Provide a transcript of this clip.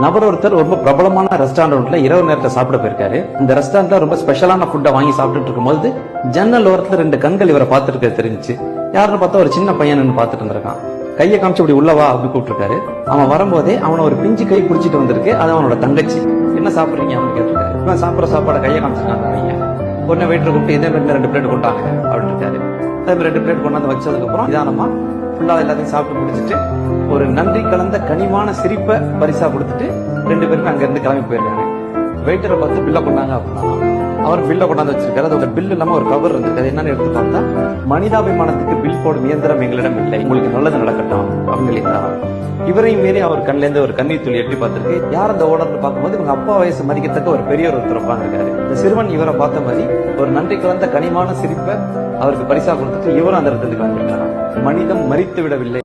நபர் ஒருத்தர் ரொம்ப பிரபலமான ரெஸ்டாரண்ட்ல இரவு நேரத்துல சாப்பிட போயிருக்காரு. இந்த ரெஸ்டாரண்ட்ல ரொம்ப ஸ்பெஷலான ஃபுட்டை வாங்கி சாப்பிட்டுட்டு இருக்கும்போது ஜன்னல் ஓரத்துல 2 கண்கள் இவரை பார்த்துட்டு தெரிஞ்சுச்சு. யாருன்னு பார்த்தா ஒரு சின்ன பையன் பார்த்துட்டு இருந்திருக்கான். கையை காமிச்சு இப்படி உள்ளவா அப்படி கூப்பிட்டுருக்காரு. அவன் வரும்போதே அவனை ஒரு பிஞ்சு கை பிடிச்சிட்டு வந்திருக்கு. அது அவனோட தங்கச்சி. என்ன சாப்பிடுறீங்க அப்படின்னு கேட்டிருக்காரு. இவன் சாப்பிட்ற சாப்பாடை கையை காமிச்சிருக்காங்க பையன். உடனே வெயிட்டர் கூப்பிட்டு இதே மாதிரி 2 பிளேட் கொண்டாங்க அப்படின்னு இருக்காரு. அதே மாதிரி 2 பிளேட் கொண்டாந்து வச்சதுக்கு அப்புறம் நிதானமா ஃபுல்லா எல்லாத்தையும் சாப்பிட்டு முடிச்சுட்டு ஒரு நன்றி கலந்த கனிவான சிரிப்பை பரிசா கொடுத்துட்டு 2 பேருமே அங்க இருந்து கிளம்பி போயிருக்காங்க. வெயிட்டரை பார்த்து பில்ல கொண்டாங்க அப்படின்னா அவர் பில்ல கொண்டாந்து வச்சிருக்காரு. அதோட பில் இல்லாம ஒரு கவர் இருந்திருக்கு. அது என்னன்னு எடுத்து பார்த்தா, மனிதாபிமானத்துக்கு பில் போடும் இயந்திரம் எங்களிடம் இல்லை, உங்களுக்கு நல்லது நடக்கட்டும் அப்படின்னு எழுதினாராம். இவரையும் மீறி அவர் கண்ல இருந்து ஒரு கண்ணீர் துளி எட்டி பார்த்திருக்கு. யார் அந்த ஓடர்னு பார்க்கும்போது இவங்க அப்பா வயசு மதிக்கத்தக்க ஒரு பெரியவர் ஒருத்தர் உட்கார்ந்திருக்காரு. இந்த சிறுவன் இவரை பார்த்த மாதிரி ஒரு நன்றி கலந்த கனிவான சிரிப்பை அவருக்கு பரிசா கொடுத்துட்டு இவரும் அந்த இடத்துக்கு வந்திருக்காராம். மனிதம் மரித்து விடவில்லை.